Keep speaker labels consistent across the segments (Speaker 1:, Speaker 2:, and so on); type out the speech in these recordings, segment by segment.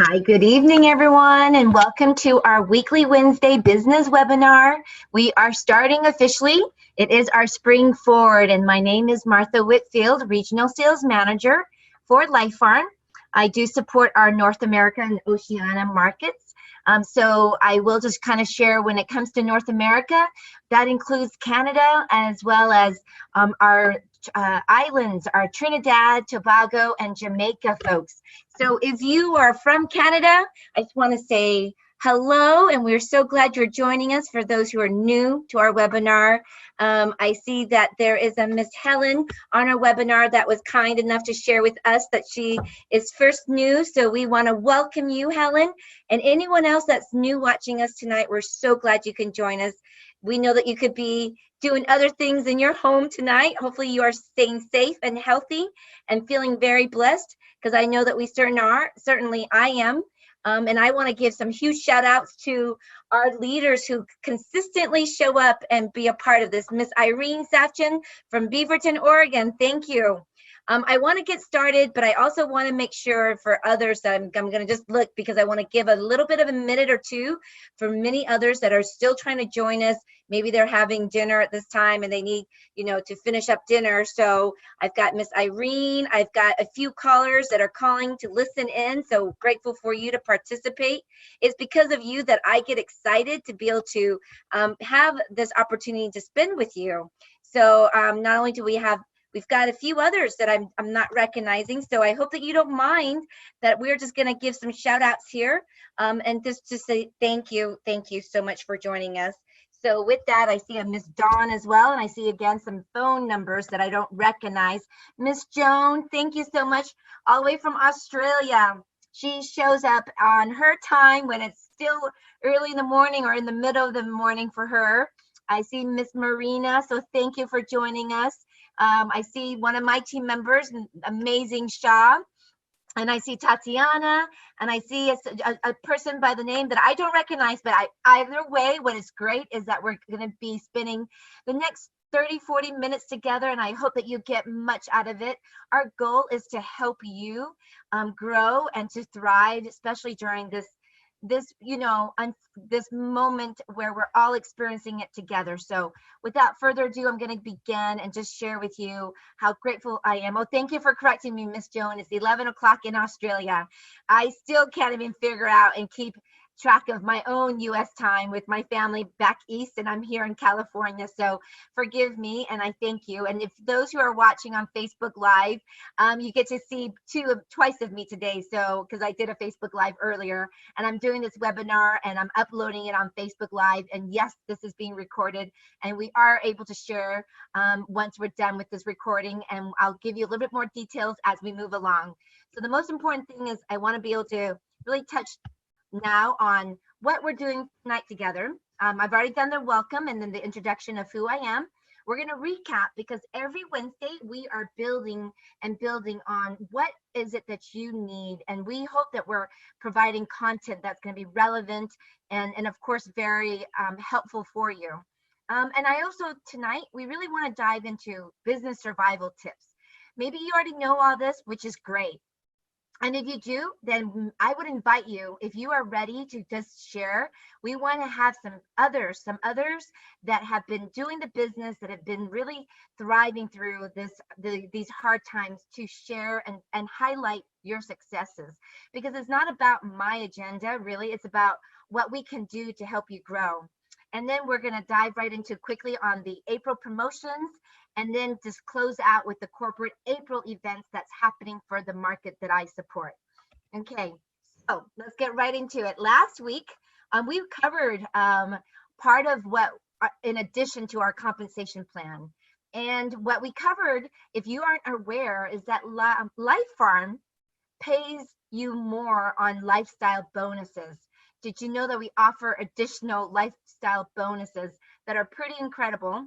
Speaker 1: Hi, good evening, everyone, and welcome to our weekly Wednesday business webinar. We are starting officially. It is our Spring Forward, and my name is Martha Whitfield, Regional Sales Manager for Life Farm. I do support our North America and Oceania markets. So I will just kind of share when it comes to North America, that includes Canada as well as our islands, our Trinidad, Tobago, and Jamaica folks. So if you are from Canada, I just want to say hello, and we're so glad you're joining us. For those who are new to our webinar, I see that there is a Miss Helen on our webinar that was kind enough to share with us that she is first new. So we want to welcome you, Helen, and anyone else that's new watching us tonight. We're so glad you can join us. We know that you could be doing other things in your home tonight. Hopefully you are staying safe and healthy and feeling very blessed, because I know that we certainly I am. And I want to give some huge shout outs to our leaders who consistently show up and be a part of this. Miss Irene Safchin from Beaverton, Oregon, thank you. I want to get started, but I also want to make sure for others that I'm going to just look, because I want to give a little bit of a minute or two for many others that are still trying to join us. Maybe they're having dinner at this time and they need, to finish up dinner. So I've got Miss Irene. I've got a few callers that are calling to listen in. So grateful for you to participate. It's because of you that I get excited to be able to have this opportunity to spend with you. So not only do we've got a few others that I'm not recognizing. So I hope that you don't mind that we're just going to give some shout outs here and just to say thank you. Thank you so much for joining us. So with that, I see a Miss Dawn as well. And I see again some phone numbers that I don't recognize. Miss Joan, thank you so much. All the way from Australia. She shows up on her time when it's still early in the morning or in the middle of the morning for her. I see Miss Marina. So thank you for joining us. I see one of my team members, amazing Shaw, and I see Tatiana, and I see a person by the name that I don't recognize, but either way, what is great is that we're going to be spending the next 30-40 minutes together, and I hope that you get much out of it. Our goal is to help you grow and to thrive, especially during this moment where we're all experiencing it together. So without further ado, I'm going to begin and just share with you how grateful I am. Oh, thank you for correcting me, Miss Joan. It's 11 o'clock in Australia. I still can't even figure out and keep track of my own US time with my family back east, and I'm here in California. So forgive me, and I thank you. And if those who are watching on Facebook Live, you get to see twice of me today. So because I did a Facebook Live earlier, and I'm doing this webinar and I'm uploading it on Facebook Live. And yes, this is being recorded, and we are able to share once we're done with this recording, and I'll give you a little bit more details as we move along. So the most important thing is I want to be able to really touch now on what we're doing tonight together. I've already done the welcome and then the introduction of who I am. We're going to recap, because every Wednesday we are building on what is it that you need, and we hope that we're providing content that's going to be relevant and of course very helpful for you. And I also tonight we really want to dive into business survival tips. Maybe you already know all this, which is great. And if you do, then I would invite you, if you are ready to just share, we want to have some others that have been doing the business, that have been really thriving through these hard times, to share and highlight your successes. Because it's not about my agenda, really, it's about what we can do to help you grow. And then we're going to dive right into quickly on the April promotions, and then just close out with the corporate April events that's happening for the market that I support. Okay, so let's get right into it. Last week, we covered part of what, in addition to our compensation plan. And what we covered, if you aren't aware, is that Life Farm pays you more on lifestyle bonuses. Did you know that we offer additional lifestyle bonuses that are pretty incredible?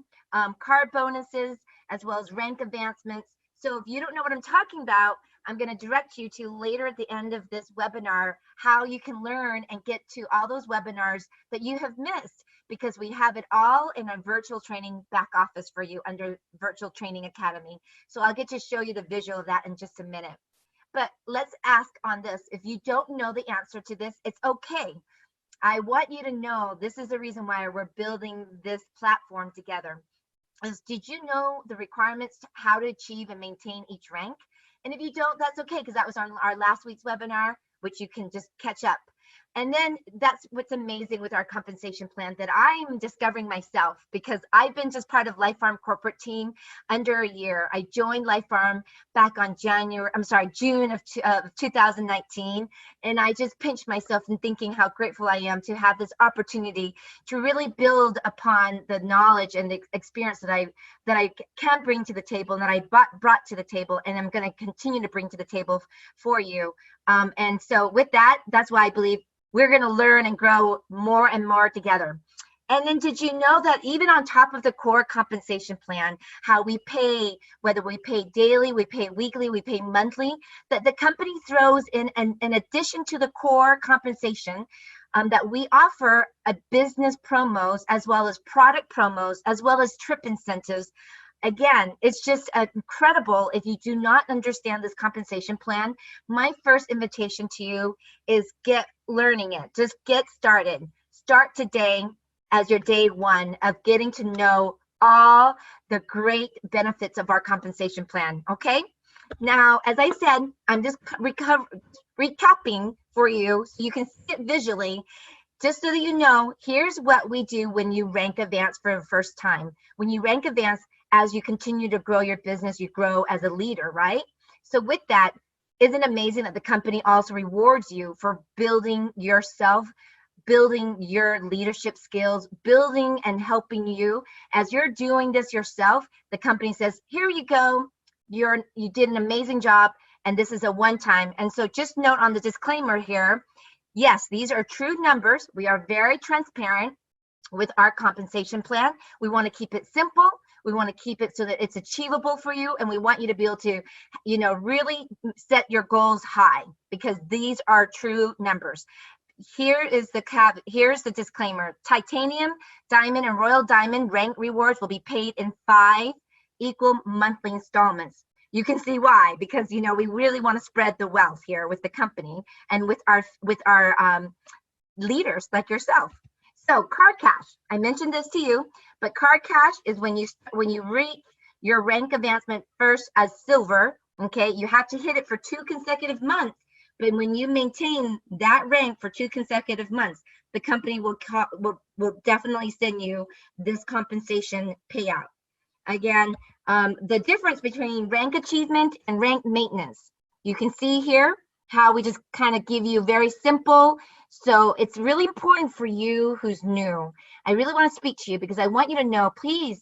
Speaker 1: Card bonuses, as well as rank advancements. So if you don't know what I'm talking about, I'm going to direct you to later at the end of this webinar how you can learn and get to all those webinars that you have missed, because we have it all in a virtual training back office for you under Virtual Training Academy. So I'll get to show you the visual of that in just a minute. but let's ask on this. If you don't know the answer to this, it's okay. I want you to know this is the reason why we're building this platform together. Did you know the requirements to how to achieve and maintain each rank? And if you don't, that's okay, because that was on our last week's webinar, which you can just catch up. And then that's what's amazing with our compensation plan that I'm discovering myself, because I've been just part of Life Farm corporate team under a year. I joined Life Farm back on June of 2019. And I just pinched myself in thinking how grateful I am to have this opportunity to really build upon the knowledge and the experience that I can bring to the table, and that I brought to the table, and I'm going to continue to bring to the table for you. And so with that, that's why I believe we're going to learn and grow more and more together. And then did you know that even on top of the core compensation plan, how we pay, whether we pay daily, we pay weekly, we pay monthly, that the company throws in addition to the core compensation, that we offer a business promos, as well as product promos, as well as trip incentives. Again, it's just incredible. If you do not understand this compensation plan, my first invitation to you is get learning it. Just get started. Start today as your day one of getting to know all the great benefits of our compensation plan, okay? Now, as I said, I'm just recapping for you so you can see it visually. Just so that you know, here's what we do when you rank advance for the first time. When you rank advance, as you continue to grow your business, you grow as a leader, right? So with that, isn't it amazing that the company also rewards you for building yourself, building your leadership skills, building and helping you? As you're doing this yourself, the company says, here you go, you did an amazing job, and this is a one-time. And so just note on the disclaimer here, yes, these are true numbers. We are very transparent with our compensation plan. We want to keep it simple. We want to keep it so that it's achievable for you. And we want you to be able to, really set your goals high, because these are true numbers. Here's the disclaimer. Titanium, Diamond, and Royal Diamond rank rewards will be paid in 5 equal monthly installments. You can see why, because we really want to spread the wealth here with the company and with our leaders like yourself. So card cash, I mentioned this to you, but card cash is when you reach your rank advancement first as silver. Okay, you have to hit it for 2 consecutive months, but when you maintain that rank for 2 consecutive months, the company will definitely send you this compensation payout. Again, the difference between rank achievement and rank maintenance. You can see here how we just kind of give you very simple. So it's really important for you who's new. I really want to speak to you because I want you to know, please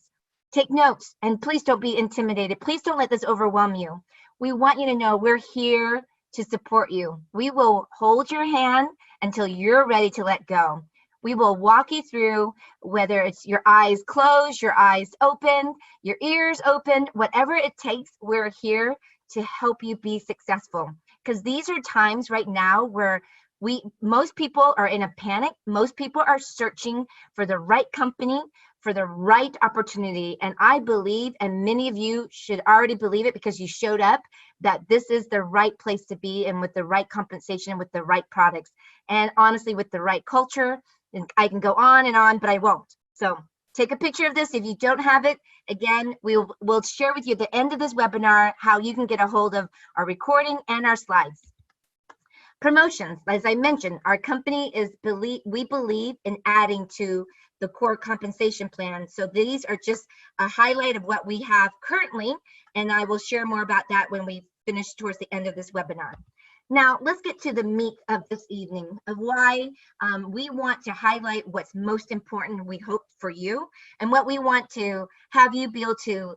Speaker 1: take notes, and please don't be intimidated. Please don't let this overwhelm you. We want you to know we're here to support you. We will hold your hand until you're ready to let go. We will walk you through, whether it's your eyes closed, your eyes open, your ears open, whatever it takes, we're here to help you be successful. Because these are times right now where most people are in a panic. Most people are searching for the right company, for the right opportunity. And I believe, and many of you should already believe it because you showed up, that this is the right place to be, and with the right compensation, with the right products, and honestly, with the right culture. And I can go on, but I won't. So take a picture of this if you don't have it. Again, we'll share with you at the end of this webinar how you can get a hold of our recording and our slides. Promotions, as I mentioned, our company we believe in adding to the core compensation plan. So these are just a highlight of what we have currently, and I will share more about that when we finish towards the end of this webinar. Now, let's get to the meat of this evening, of why we want to highlight what's most important, we hope, for you, and what we want to have you be able to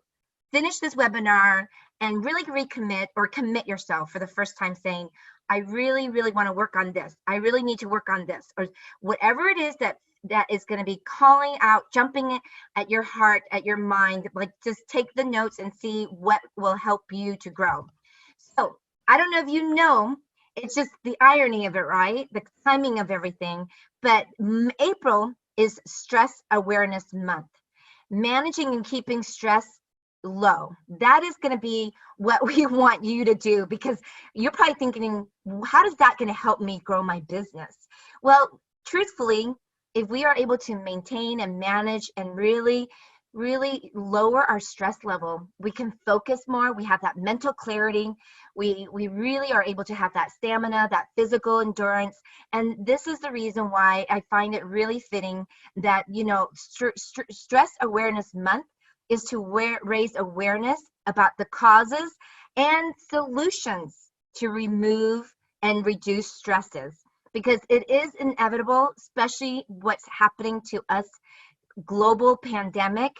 Speaker 1: finish this webinar and really recommit or commit yourself for the first time, saying, I really, really want to work on this. I really need to work on this, or whatever it is that is going to be calling out, jumping at your heart, at your mind. Like, just take the notes and see what will help you to grow. So I don't know if you know, it's just the irony of it, right? The timing of everything. But April is Stress Awareness Month. Managing and keeping stress low. That is going to be what we want you to do, because you're probably thinking, how is that going to help me grow my business? Well, truthfully, if we are able to maintain and manage and really lower our stress level, we can focus more. We have that mental clarity. We really are able to have that stamina, that physical endurance. And this is the reason why I find it really fitting that, you know, Stress Awareness Month is to raise awareness about the causes and solutions to remove and reduce stresses, because it is inevitable, especially what's happening to us, global pandemic.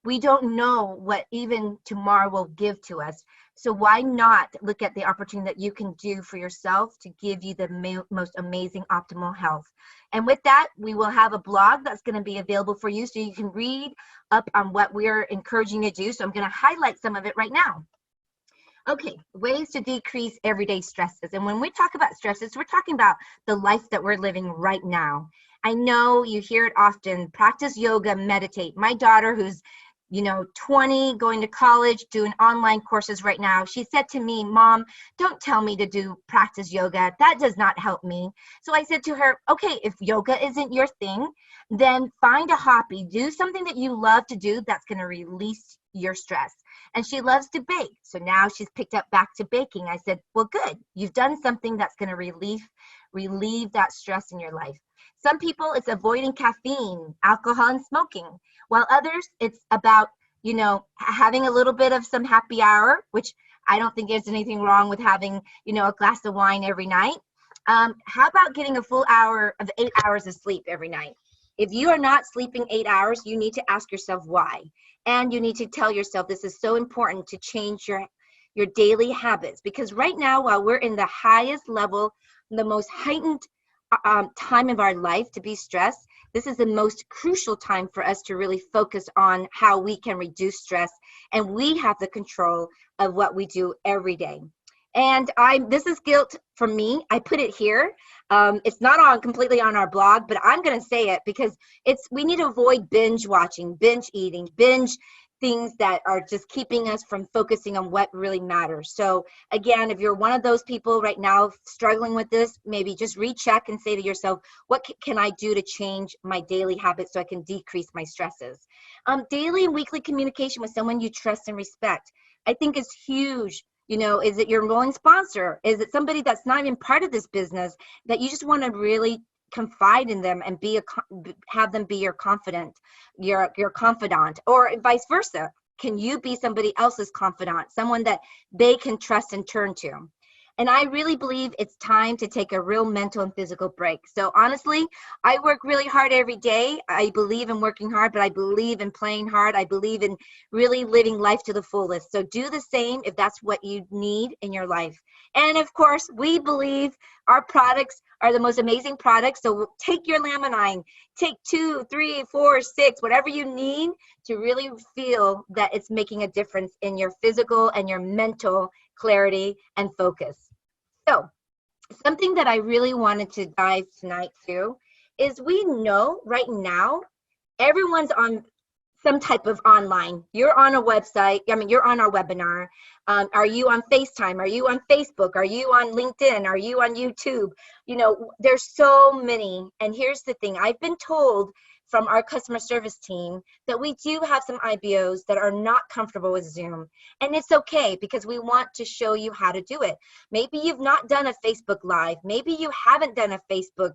Speaker 1: We don't know what even tomorrow will give to us. So why not look at the opportunity that you can do for yourself to give you the most amazing optimal health? And with that, we will have a blog that's going to be available for you so you can read up on what we're encouraging you to do. So I'm going to highlight some of it right now. Okay, ways to decrease everyday stresses. And when we talk about stresses, we're talking about the life that we're living right now. I know you hear it often: practice yoga, meditate. My daughter, who's 20, going to college, doing online courses right now, she said to me, "Mom, don't tell me to do practice yoga. That does not help me." So I said to her, okay, if yoga isn't your thing, then find a hobby. Do something that you love to do that's going to release your stress. And she loves to bake. So now she's picked up back to baking. I said, well, good. You've done something that's going to relieve that stress in your life. Some people, it's avoiding caffeine, alcohol, and smoking, while others, it's about, having a little bit of some happy hour, which I don't think there's anything wrong with having, a glass of wine every night. How about getting a full hour of 8 hours of sleep every night? If you are not sleeping 8 hours, you need to ask yourself why. And you need to tell yourself this is so important to change your daily habits. Because right now, while we're in the highest level, the most heightened time of our life to be stressed, this is the most crucial time for us to really focus on how we can reduce stress. And we have the control of what we do every day. And this is guilt for me. I put it here. It's not completely on our blog, but I'm going to say it because we need to avoid binge watching, binge eating, binge things that are just keeping us from focusing on what really matters. So again, if you're one of those people right now struggling with this, maybe just recheck and say to yourself, what can I do to change my daily habits so I can decrease my stresses? Daily and weekly communication with someone you trust and respect, I think, is huge. Is it your enrolling sponsor? Is it somebody that's not even part of this business that you just want to really confide in them and have them be your confidant, your confidant, or vice versa? Can you be somebody else's confidant, someone that they can trust and turn to? And I really believe it's time to take a real mental and physical break. So honestly, I work really hard every day. I believe in working hard, but I believe in playing hard. I believe in really living life to the fullest. So do the same if that's what you need in your life. And of course, we believe our products are the most amazing products. So take your Laminine, take 2, 3, 4, 6, whatever you need to really feel that it's making a difference in your physical and your mental clarity and focus. So something that I really wanted to dive tonight to is, we know right now everyone's on some type of online. You're on a website. You're on our webinar. Are you on FaceTime? Are you on Facebook? Are you on LinkedIn? Are you on YouTube? There's so many. And here's the thing. I've been told from our customer service team that we do have some IBOs that are not comfortable with Zoom. And it's okay, because we want to show you how to do it. Maybe you've not done a Facebook Live. Maybe you haven't done a Facebook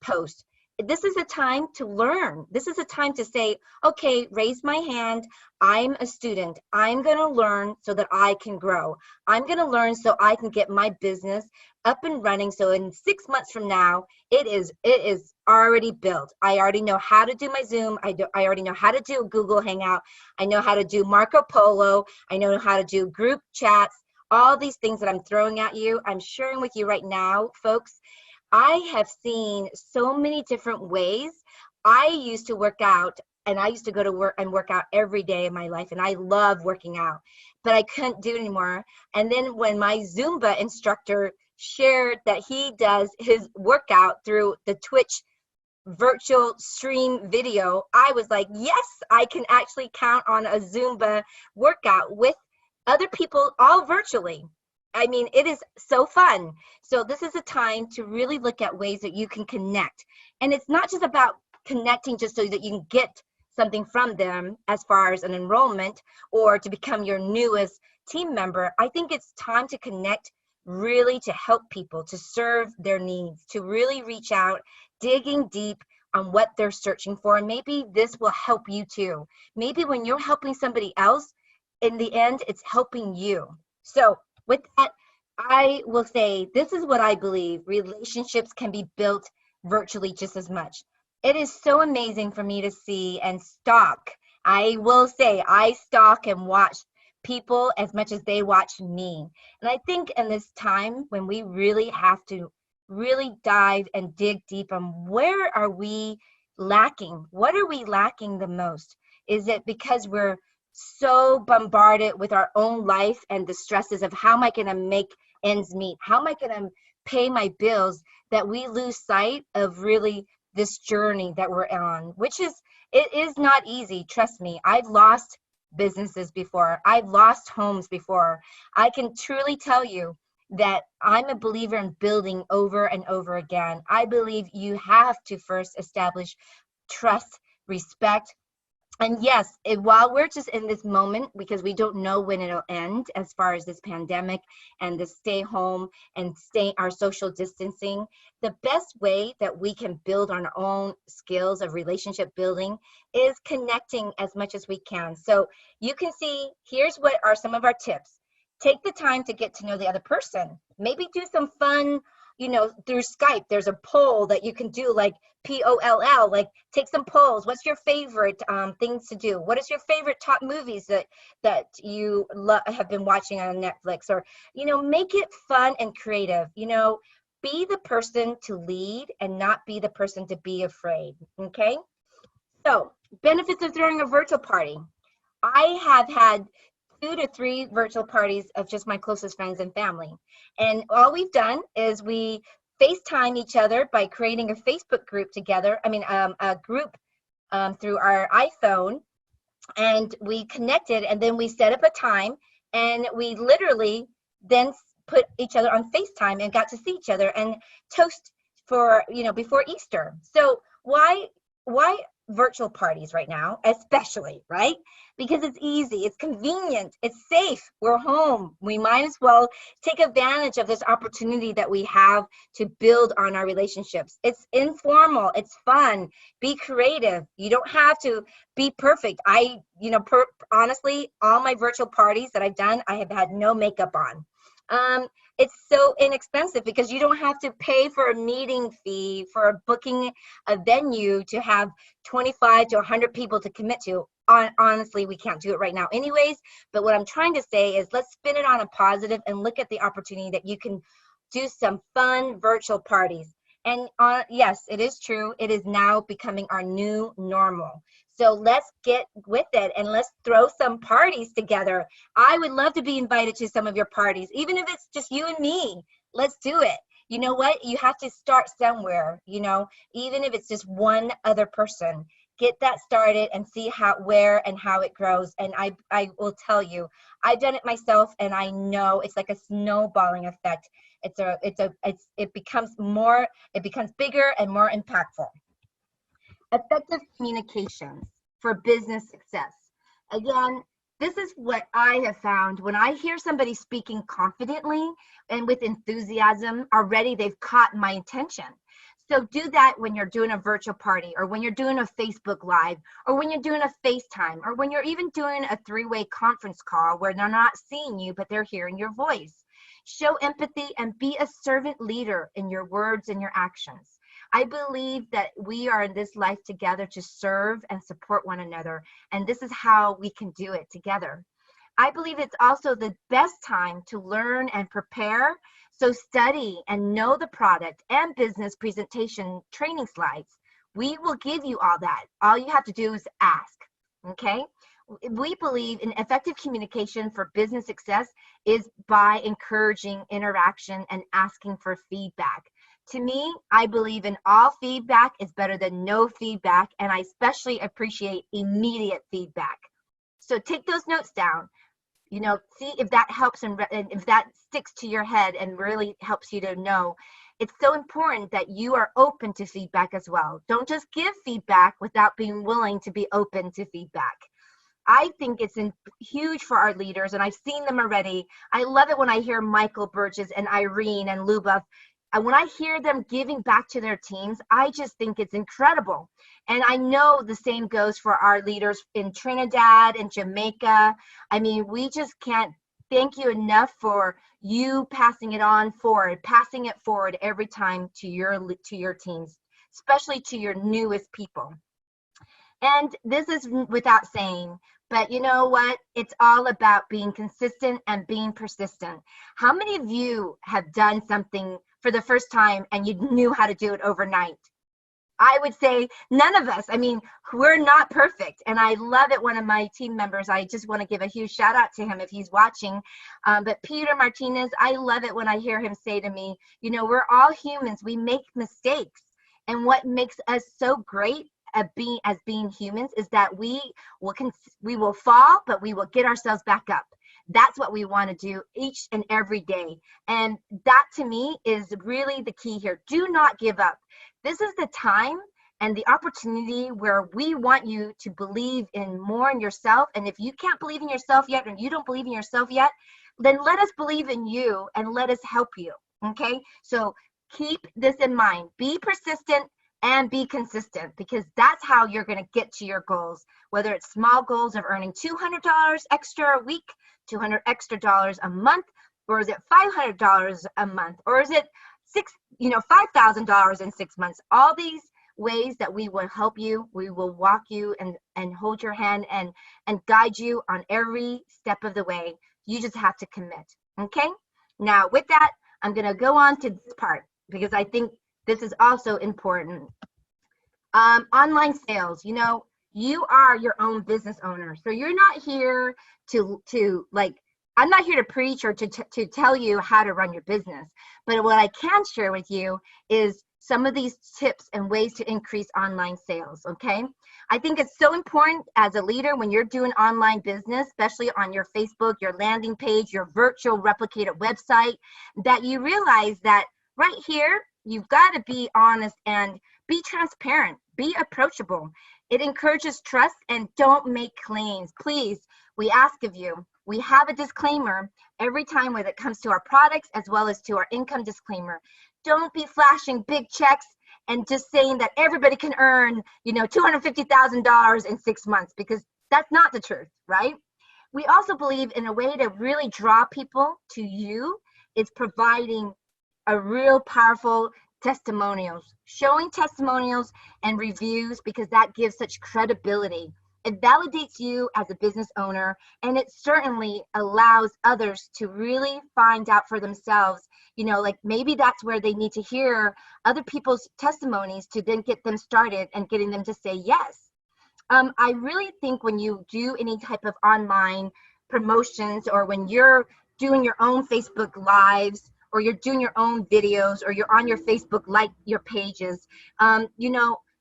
Speaker 1: post. This is a time to learn. This is a time to say, okay, raise my hand. I'm a student. I'm going to learn so that I can grow. I'm going to learn so I can get my business up and running. So in 6 months from now, it is already built. I already know how to do my Zoom. I already know how to do Google Hangout. I know how to do Marco Polo. I know how to do group chats. All these things that I'm throwing at you, I'm sharing with you right now, folks. I have seen so many different ways. I used to work out, and I used to go to work and work out every day of my life, and I love working out, but I couldn't do it anymore. And then when my Zumba instructor shared that he does his workout through the Twitch virtual stream video, I was like, yes, I can actually count on a Zumba workout with other people, all virtually. I mean, it is so fun. So this is a time to really look at ways that you can connect. And it's not just about connecting just so that you can get something from them as far as an enrollment or to become your newest team member. I think it's time to connect really to help people, to serve their needs, to really reach out, digging deep on what they're searching for. And maybe this will help you too. Maybe when you're helping somebody else, in the end, it's helping you. So with that, I will say this is what I believe: relationships can be built virtually just as much. It is so amazing for me to see and stalk. I will say I stalk and watch people as much as they watch me. And I think in this time when we really have to really dive and dig deep on where are we lacking? What are we lacking the most? Is it because we're so bombarded with our own life and the stresses of how am I going to make ends meet? How am I going to pay my bills, that we lose sight of really this journey that we're on, which is, it is not easy. Trust me. I've lost businesses before. I've lost homes before. I can truly tell you that I'm a believer in building over and over again. I believe you have to first establish trust, respect. And yes, while we're just in this moment, because we don't know when it'll end as far as this pandemic and the stay home and stay our social distancing, the best way that we can build on our own skills of relationship building is connecting as much as we can. So you can see, here's what are some of our tips. Take the time to get to know the other person. Maybe do some fun, through Skype. There's a poll that you can do, like POLL, like take some polls. What's your favorite things to do? What is your favorite top movies that you have been watching on Netflix? Or, make it fun and creative. Be the person to lead and not be the person to be afraid. Okay. So benefits of throwing a virtual party. I have had 2 to 3 virtual parties of just my closest friends and family. And all we've done is we FaceTime each other by creating a Facebook group together. A group through our iPhone, and we connected, and then we set up a time, and we literally then put each other on FaceTime and got to see each other and toast for, before Easter. So why virtual parties right now, especially, right? Because it's easy, it's convenient, it's safe, we're home. We might as well take advantage of this opportunity that we have to build on our relationships. It's informal, it's fun, be creative. You don't have to be perfect. Honestly, all my virtual parties that I've done, I have had no makeup on. It's so inexpensive because you don't have to pay for a meeting fee for booking a venue to have 25 to 100 people to commit to. Honestly, we can't do it right now anyways, but what I'm trying to say is let's spin it on a positive and look at the opportunity that you can do some fun virtual parties. And yes, it is true. It is now becoming our new normal. So let's get with it and let's throw some parties together. I would love to be invited to some of your parties, even if it's just you and me. Let's do it. You know what? You have to start somewhere, even if it's just one other person. Get that started and see where and how it grows. And I will tell you, I've done it myself, and I know it's like a snowballing effect. It becomes bigger and more impactful. Effective communications for business success. Again, this is what I have found. When I hear somebody speaking confidently and with enthusiasm, already they've caught my attention. So do that when you're doing a virtual party, or when you're doing a Facebook Live, or when you're doing a FaceTime, or when you're even doing a 3-way conference call where they're not seeing you, but they're hearing your voice. Show empathy and be a servant leader in your words and your actions. I believe that we are in this life together to serve and support one another, and this is how we can do it together. I believe it's also the best time to learn and prepare. So study and know the product and business presentation training slides. We will give you all that. All you have to do is ask, okay? We believe in effective communication for business success is by encouraging interaction and asking for feedback. To me, I believe in all feedback is better than no feedback, and I especially appreciate immediate feedback. So take those notes down. See if that helps and if that sticks to your head and really helps you to know. It's so important that you are open to feedback as well. Don't just give feedback without being willing to be open to feedback. I think it's huge for our leaders, and I've seen them already. I love it when I hear Michael Burgess and Irene and Luba. And when I hear them giving back to their teams, I just think it's incredible. And I know the same goes for our leaders in Trinidad and Jamaica. I mean, we just can't thank you enough for you passing it forward every time to your teams, especially to your newest people. And this is without saying, but you know what? It's all about being consistent and being persistent. How many of you have done something for the first time and you knew how to do it overnight? I would say none of us. I mean, we're not perfect. And I love it. One of my team members, I just want to give a huge shout out to him if he's watching. But Peter Martinez, I love it when I hear him say to me, we're all humans. We make mistakes. And what makes us so great as being humans is that we will fall, but we will get ourselves back up. That's what we want to do each and every day. And that to me is really the key here. Do not give up. This is the time and the opportunity where we want you to believe in more in yourself. And if you can't believe in yourself yet, and you don't believe in yourself yet, then let us believe in you and let us help you. Okay? So keep this in mind. Be persistent and be consistent, because that's how you're going to get to your goals, whether it's small goals of earning $200 extra a week, $200 extra a month, or is it $500 a month, or is it $5,000 in 6 months. All these ways that we will help you, we will walk you and hold your hand and guide you on every step of the way. You just have to commit. Okay? Now with that, I'm going to go on to this part because I think this is also important. Online sales, you are your own business owner. So you're not here I'm not here to preach or to tell you how to run your business. But what I can share with you is some of these tips and ways to increase online sales, okay? I think it's so important as a leader when you're doing online business, especially on your Facebook, your landing page, your virtual replicated website, that you realize that right here, you've got to be honest and be transparent, be approachable. It encourages trust, and don't make claims. Please, we ask of you. We have a disclaimer every time when it comes to our products as well as to our income disclaimer. Don't be flashing big checks and just saying that everybody can earn, $250,000 in 6 months, because that's not the truth, right? We also believe in a way to really draw people to you is providing a real powerful testimonials, showing testimonials and reviews, because that gives such credibility. It validates you as a business owner, and it certainly allows others to really find out for themselves, maybe that's where they need to hear other people's testimonies to then get them started and getting them to say yes. I really think when you do any type of online promotions, or when you're doing your own Facebook Lives, or you're doing your own videos, or you're on your Facebook your pages,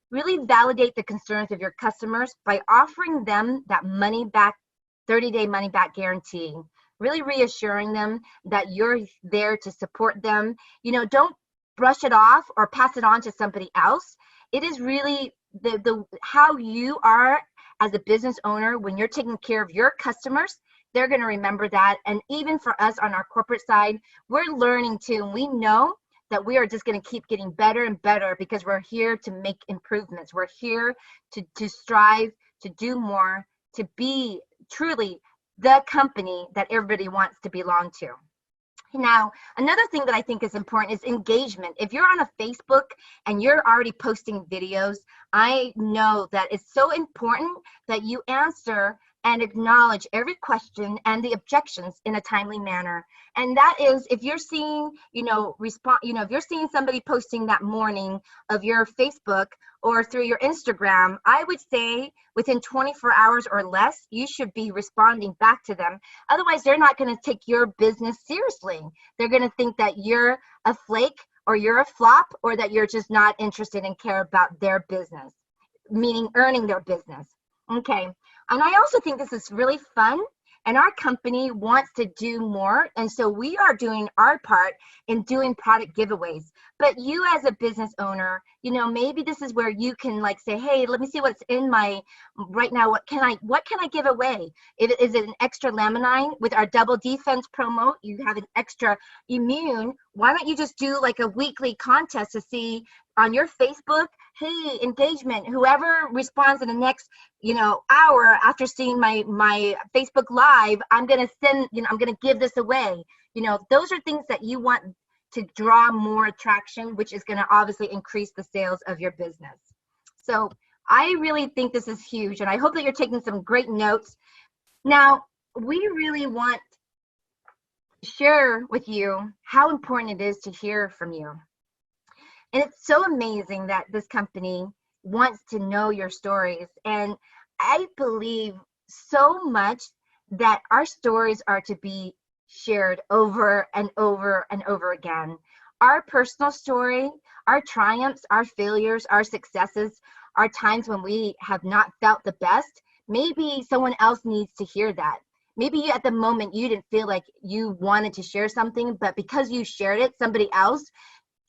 Speaker 1: really validate the concerns of your customers by offering them that money back, 30-day money back guarantee, really reassuring them that you're there to support them. Don't brush it off or pass it on to somebody else. It is really the how you are as a business owner when you're taking care of your customers. They're going to remember that. And even for us on our corporate side, we're learning too. And we know that we are just going to keep getting better and better, because we're here to make improvements. We're here to strive, to do more, to be truly the company that everybody wants to belong to. Now, another thing that I think is important is engagement. If you're on a Facebook and you're already posting videos, I know that it's so important that you answer and acknowledge every question and the objections in a timely manner. And that is, if you're seeing, if you're seeing somebody posting that morning of your Facebook or through your Instagram, I would say within 24 hours or less, you should be responding back to them. Otherwise, they're not going to take your business seriously. They're going to think that you're a flake, or you're a flop, or that you're just not interested and care about their business, meaning earning their business. Okay. And I also think this is really fun, and our company wants to do more. And so we are doing our part in doing product giveaways. But you as a business owner, maybe this is where you can like say, hey, let me see what's in my right now. What can I give away? Is it an extra laminine with our double defense promo? You have an extra immune. Why don't you just do like a weekly contest to see on your Facebook, hey, engagement, whoever responds in the next, hour after seeing my Facebook Live, I'm going to send, I'm going to give this away. Those are things that you want to draw more attraction, which is going to obviously increase the sales of your business. So I really think this is huge, and I hope that you're taking some great notes. Now, we really want to share with you how important it is to hear from you. And it's so amazing that this company wants to know your stories. And I believe so much that our stories are to be shared over and over and over again. Our personal story, our triumphs, our failures, our successes, our times when we have not felt the best, maybe someone else needs to hear that. Maybe at the moment you didn't feel like you wanted to share something, but because you shared it, somebody else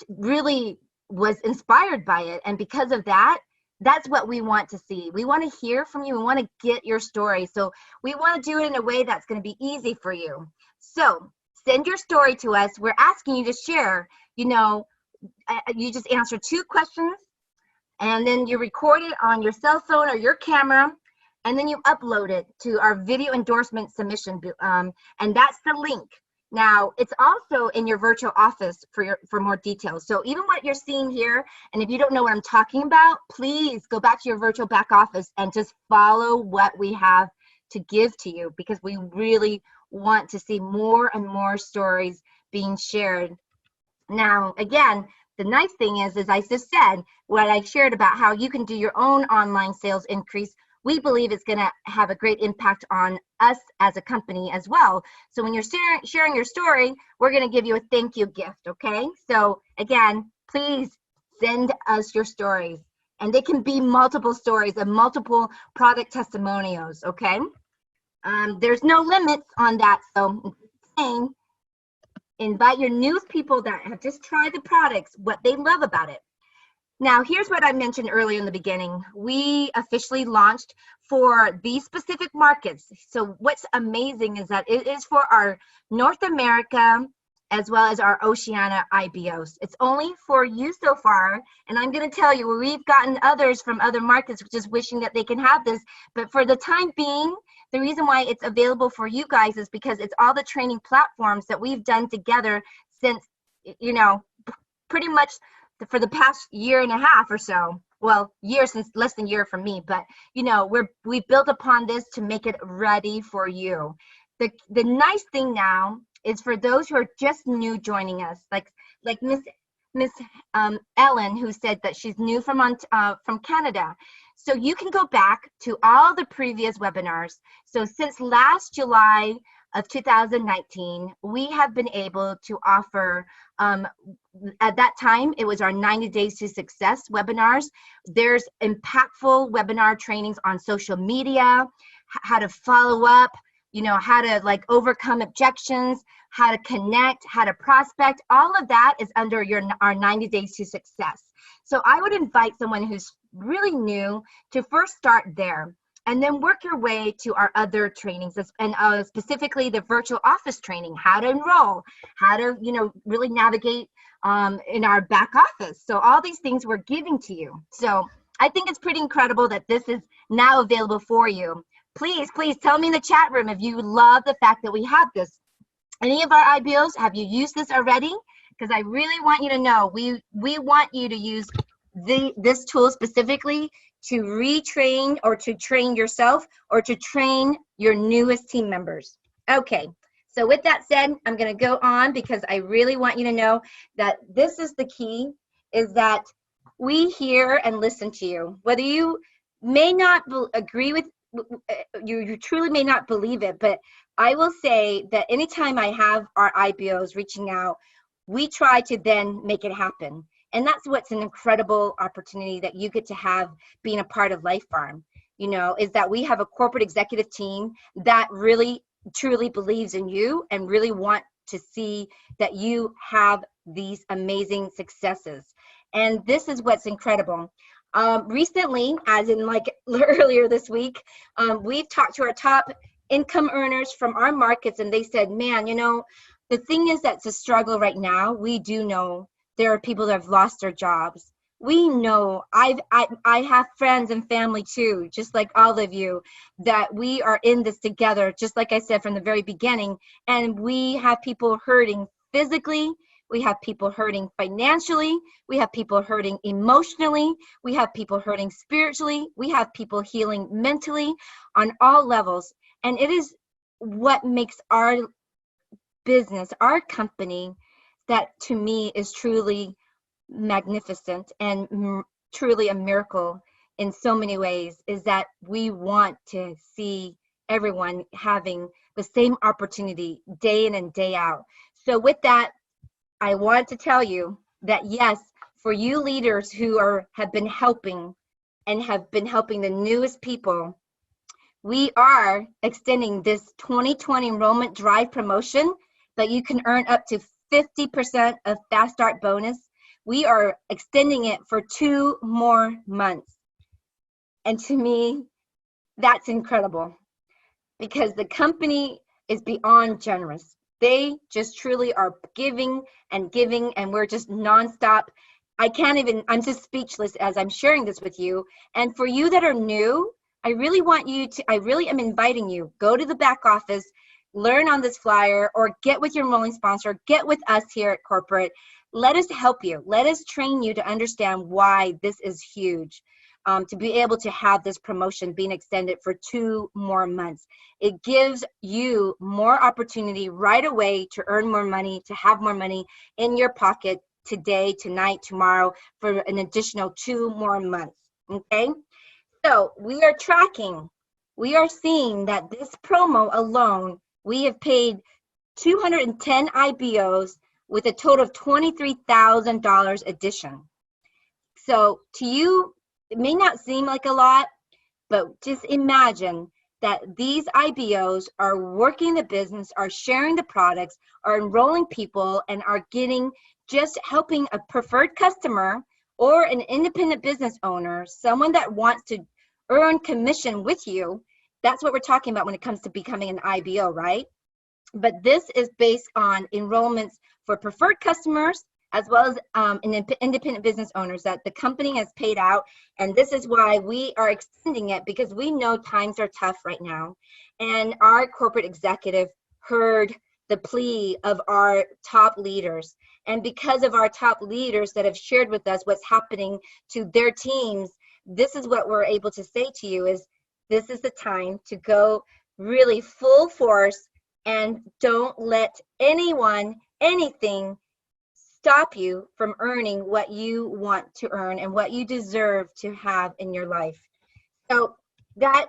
Speaker 1: really was inspired by it. And because of that, that's what we want to see. We want to hear from you. We want to get your story. So we want to do it in a way that's going to be easy for you. So send your story to us. We're asking you to share. You just answer 2 questions, and then you record it on your cell phone or your camera, and then you upload it to our video endorsement submission. And that's the link. Now, it's also in your virtual office for more details. So even what you're seeing here, and if you don't know what I'm talking about, please go back to your virtual back office and just follow what we have to give to you, because we really want to see more and more stories being shared. Now, again, the nice thing is, as I just said, what I shared about how you can do your own online sales increase, we believe it's going to have a great impact on us as a company as well. So when you're sharing your story, we're going to give you a thank you gift, okay? So again, please send us your stories. And they can be multiple stories and multiple product testimonials, okay? There's no limits on that. So invite your new people that have just tried the products, what they love about it. Now, here's what I mentioned earlier in the beginning. We officially launched for these specific markets. So what's amazing is that it is for our North America as well as our Oceania IBOs. It's only for you so far, and I'm going to tell you, we've gotten others from other markets just wishing that they can have this, but for the time being, the reason why it's available for you guys is because it's all the training platforms that we've done together since, pretty much for the past year and a half or so. Well, since less than a year for me, but we built upon this to make it ready for you. The nice thing now is for those who are just new joining us, like Miss Ellen, who said that she's new from Canada. So you can go back to all the previous webinars. So since last July of 2019, we have been able to offer, at that time, it was our 90 Days to Success webinars. There's impactful webinar trainings on social media, how to follow up, how to overcome objections, how to connect, how to prospect. All of that is under our 90 Days to Success. So I would invite someone who's really new to first start there, and then work your way to our other trainings, and specifically the virtual office training, how to enroll, how to really navigate in our back office. So all these things we're giving to you. So I think it's pretty incredible that this is now available for you. Please tell me in the chat room if you love the fact that we have this. Any of our IBOs, have you used this already? Because I really want you to know, we want you to use this tool specifically to retrain or to train yourself or to train your newest team members. Okay, so with that said, I'm going to go on because I really want you to know that this is the key, is that we hear and listen to you. Whether you may not agree with, you truly may not believe it, but I will say that anytime I have our IBOs reaching out, we try to then make it happen. And that's what's an incredible opportunity that you get to have being a part of Life Farm, is that we have a corporate executive team that really truly believes in you and really want to see that you have these amazing successes. And this is what's incredible. Recently, as in like earlier this week, we've talked to our top income earners from our markets, and they said, man, the thing is that's a struggle right now. We do know there are people that have lost their jobs. We know I have friends and family too, just like all of you, that we are in this together, just like I said from the very beginning. And we have people hurting physically. We have people hurting financially. We have people hurting emotionally. We have people hurting spiritually. We have people healing mentally on all levels. And it is what makes our business, our company, that to me is truly magnificent and truly a miracle in so many ways, is that we want to see everyone having the same opportunity day in and day out. So with that, I want to tell you that yes, for you leaders who have been helping and have been helping the newest people, we are extending this 2020 enrollment drive promotion that you can earn up to 50% of Fast Start bonus. We are extending it for 2 more months. And to me, that's incredible because the company is beyond generous. They just truly are giving, and we're just nonstop. I'm just speechless as I'm sharing this with you. And for you that are new, I really am inviting you, go to the back office, learn on this flyer, or get with your enrolling sponsor, get with us here at corporate. Let us help you. Let us train you to understand why this is huge, to be able to have this promotion being extended for 2 more months. It gives you more opportunity right away to earn more money, to have more money in your pocket today, tonight, tomorrow, for an additional 2 more months, okay? So we are seeing that this promo alone, we have paid 210 IBOs with a total of $23,000 addition. So to you, it may not seem like a lot, but just imagine that these IBOs are working the business, are sharing the products, are enrolling people, and are just helping a preferred customer or an independent business owner, someone that wants to earn commission with you. That's what we're talking about when it comes to becoming an IBO, right? But this is based on enrollments for preferred customers as well as independent business owners that the company has paid out. And this is why we are extending it, because we know times are tough right now. And our corporate executive heard the plea of our top leaders. And because of our top leaders that have shared with us what's happening to their teams, this is what we're able to say to you is this is the time to go really full force, and don't let anyone, anything stop you from earning what you want to earn and what you deserve to have in your life. So that,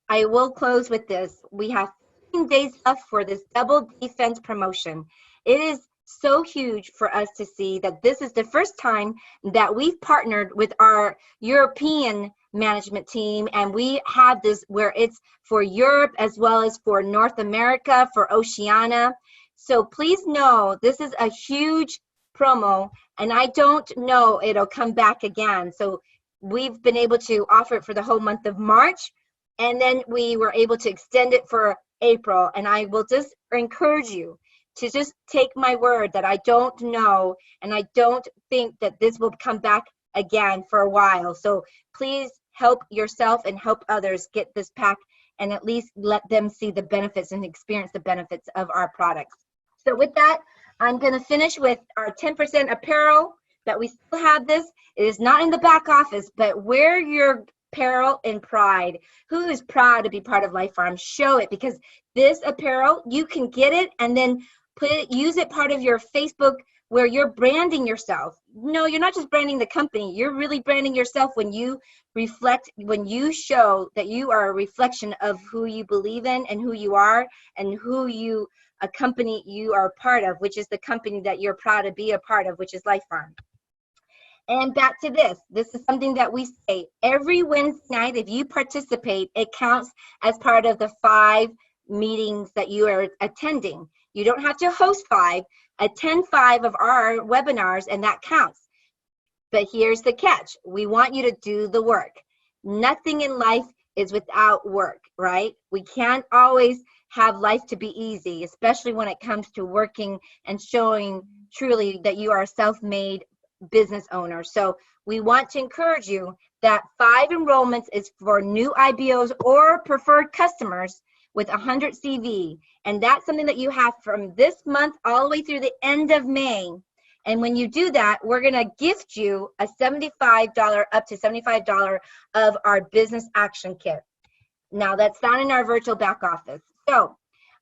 Speaker 1: I will close with this. We have 15 days left for this double defense promotion. It is so huge for us to see that this is the first time that we've partnered with our European management team, and we have this where it's for Europe as well as for North America, for Oceania. So please know this is a huge promo, and I don't know it'll come back again. So we've been able to offer it for the whole month of March, and then we were able to extend it for April. And I will just encourage you to just take my word that I don't know, and I don't think that this will come back again for a while. So please help yourself and help others get this pack, and at least let them see the benefits and experience the benefits of our products. So with that, I'm going to finish with our 10% apparel that we still have this. It is not in the back office, but wear your apparel in pride. Who is proud to be part of Life Farm? Show it, because this apparel, you can get it and then use it part of your Facebook where you're branding yourself. No, you're not just branding the company. You're really branding yourself when you reflect, when you show that you are a reflection of who you believe in and who you are and who you a company you are a part of, which is the company that you're proud to be a part of, which is Life Farm. And back to this is something that we say every Wednesday night. If you participate, it counts as part of the 5 meetings that you are attending. You don't have to host 5, attend 5 of our webinars, and that counts. But here's the catch. We want you to do the work. Nothing in life is without work, right? We can't always have life to be easy, especially when it comes to working and showing truly that you are a self-made business owner. So we want to encourage you that 5 enrollments is for new IBOs or preferred customers with 100 CV. And that's something that you have from this month all the way through the end of May. And when you do that, we're going to gift you a $75, up to $75 of our business action kit. Now, that's not in our virtual back office. So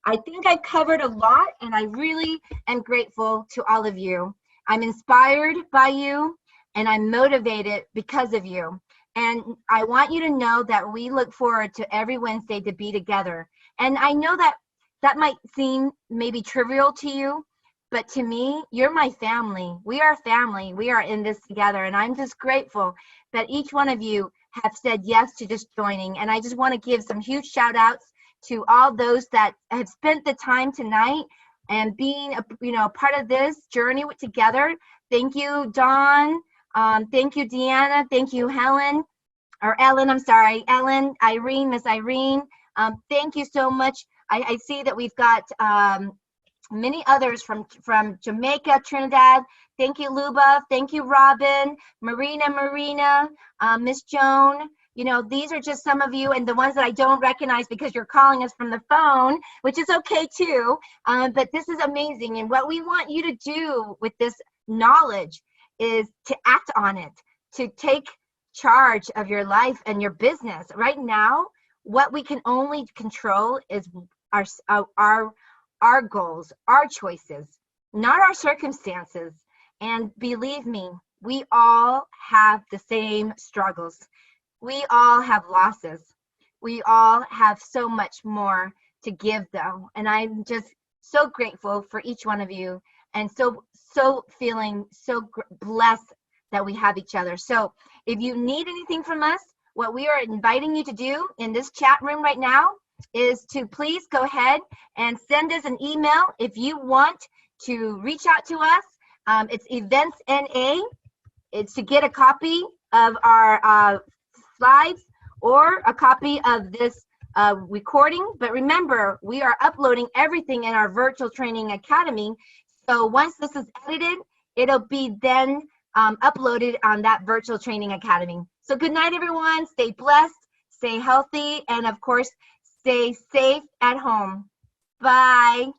Speaker 1: I think I've covered a lot, and I really am grateful to all of you. I'm inspired by you, and I'm motivated because of you. And I want you to know that we look forward to every Wednesday to be together. And I know that that might seem maybe trivial to you, but to me, you're my family. We are family. We are in this together. And I'm just grateful that each one of you have said yes to just joining. And I just want to give some huge shout outs to all those that have spent the time tonight and being a part of this journey together. Thank you, Dawn. Thank you, Deanna. Thank you, Ellen, I'm sorry, Ellen, Irene, Miss Irene. Thank you so much. I see that we've got many others from Jamaica, Trinidad. Thank you, Luba. Thank you, Robin, Marina, Miss Joan. These are just some of you, and the ones that I don't recognize because you're calling us from the phone, which is okay too. But this is amazing. And what we want you to do with this knowledge is to act on it, to take charge of your life and your business. Right now, what we can only control is our goals, our choices, not our circumstances. And believe me, we all have the same struggles. We all have losses. We all have so much more to give, though. And I'm just so grateful for each one of you, and so feeling so blessed that we have each other. So if you need anything from us, what we are inviting you to do in this chat room right now is to please go ahead and send us an email if you want to reach out to us. It's Events NA. It's to get a copy of our slides or a copy of this recording. But remember, we are uploading everything in our Virtual Training Academy. So once this is edited, it'll be then uploaded on that Virtual Training Academy. So good night, everyone. Stay blessed, stay healthy, and of course, stay safe at home. Bye.